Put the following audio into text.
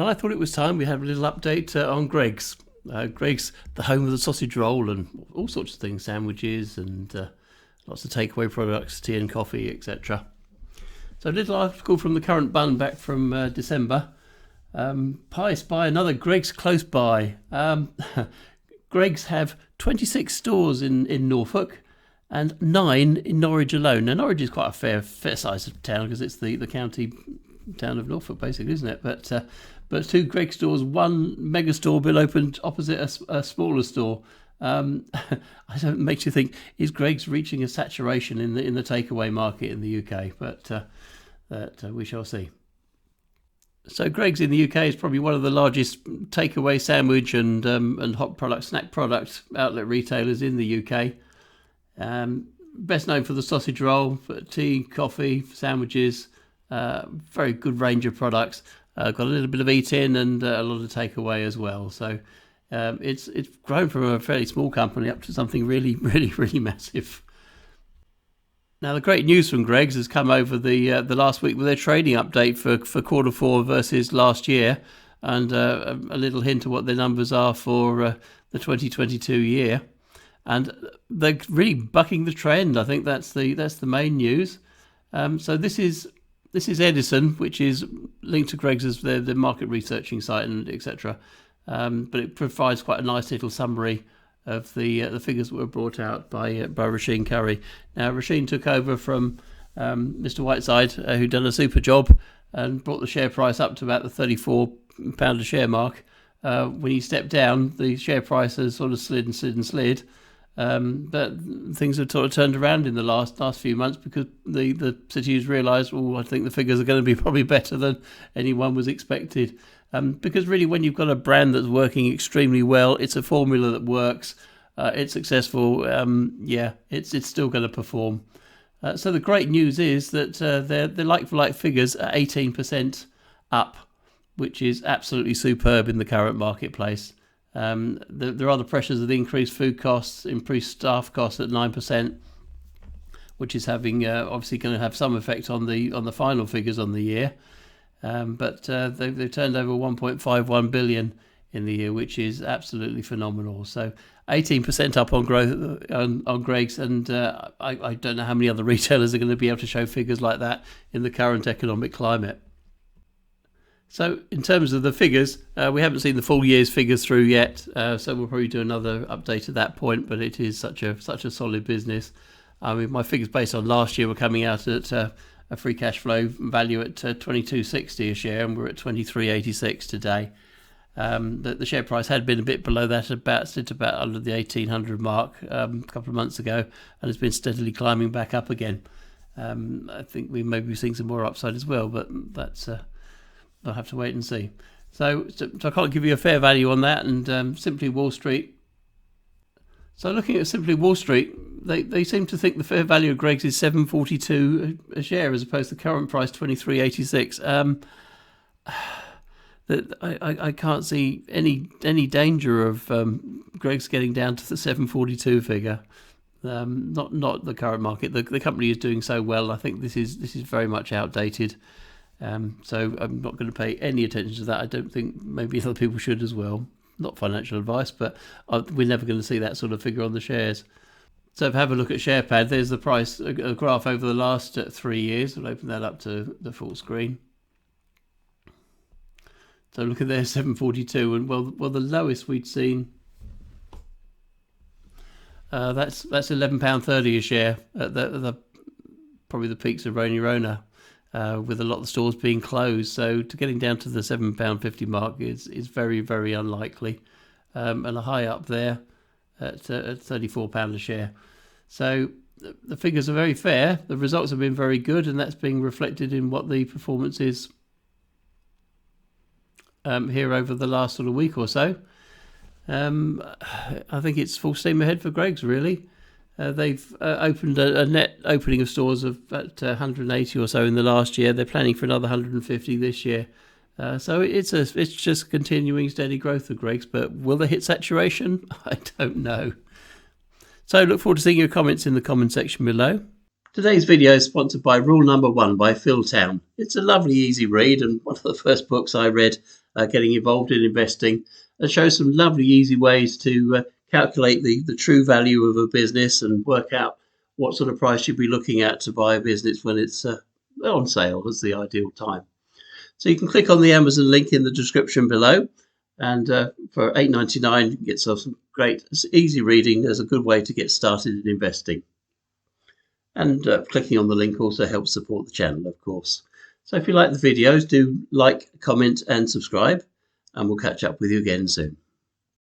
I thought it was time we had a little update on Greggs. Greggs, the home of the sausage roll and all sorts of things, sandwiches and lots of takeaway products, tea and coffee, etc. So a little article from the Current Bun back from December. Pi spy another Greggs close by. Greggs have 26 stores in Norfolk and 9 in Norwich alone. Now Norwich is quite a fair size of town because it's the county town of Norfolk basically, isn't it? But 2 Greggs stores, 1 mega store bill opened opposite a smaller store. I don't makes you think, is Greggs reaching a saturation in the takeaway market in the UK? But that we shall see. So Greggs in the UK is probably one of the largest takeaway sandwich and hot product, snack product outlet retailers in the UK. Best known for the sausage roll, for tea, coffee, sandwiches, very good range of products. Got a little bit of eat-in and a lot of takeaway as well. So it's grown from a fairly small company up to something really, really, really massive. Now, the great news from Greggs has come over the last week with their trading update for Q4 versus last year, and a little hint of what their numbers are for the 2022 year. And they're really bucking the trend. I think that's the main news. So this is Edison, which is linked to Greggs as their market researching site and etc. But it provides quite a nice little summary of the figures that were brought out by Roisin Currie. Now, Roisin took over from Mr. Whiteside, who'd done a super job and brought the share price up to about the £34 a share mark. When he stepped down, the share price has sort of slid and slid and slid. But things have sort of turned around in the last few months because the cities realised, I think the figures are going to be probably better than anyone was expected. Because really, when you've got a brand that's working extremely well, it's a formula that works, it's successful, it's still going to perform. So the great news is that their like-for-like figures are 18% up, which is absolutely superb in the current marketplace. There are the pressures of the increased food costs, increased staff costs at 9%, which is having obviously going to have some effect on the final figures on the year. But they've turned over 1.51 billion in the year, which is absolutely phenomenal. So 18% up on growth on Greggs, and I don't know how many other retailers are going to be able to show figures like that in the current economic climate. So in terms of the figures, we haven't seen the full year's figures through yet, so we'll probably do another update at that point. But it is such a solid business. I mean, my figures based on last year were coming out at a free cash flow value at 22.60 a share, and we're at 23.86 today. The share price had been a bit below that, about under the 1800 mark a couple of months ago, and it's been steadily climbing back up again. I think we may be seeing some more upside as well, but that's I'll have to wait and see. So I can't give you a fair value on that. And Simply Wall Street. So looking at Simply Wall Street, they seem to think the fair value of Greggs is $7.42 a share as opposed to the current price $23.86. I can't see any danger of Greggs getting down to the $7.42 figure. Not the current market. The company is doing so well. I think this is very much outdated. So I'm not going to pay any attention to that. I don't think maybe other people should as well. Not financial advice, but we're never going to see that sort of figure on the shares. So if we have a look at SharePad, there's the price, a graph over the last 3 years. I'll open that up to the full screen. So look at there, 742, and well, the lowest we'd seen. That's £11.30 a share at the probably the peaks of Roni Rona. With a lot of the stores being closed, so to getting down to the £7.50 mark is very, very unlikely, and a high up there at £34 a share. So the figures are very fair. The results have been very good, and that's being reflected in what the performance is here over the last sort of week or so. I think it's full steam ahead for Greggs, really. They've opened a net opening of stores of about 180 or so in the last year. They're planning for another 150 this year. So it's just continuing steady growth of Greggs. But will they hit saturation? I don't know. So look forward to seeing your comments in the comment section below. Today's video is sponsored by Rule Number 1 by Phil Town. It's a lovely, easy read and one of the first books I read getting involved in investing. It shows some lovely, easy ways to calculate the true value of a business and work out what sort of price you'd be looking at to buy a business when it's on sale as the ideal time. So you can click on the Amazon link in the description below, and for $8.99 you can get some great, easy reading. There's a good way to get started in investing. And clicking on the link also helps support the channel, of course. So if you like the videos, do like, comment and subscribe, and we'll catch up with you again soon.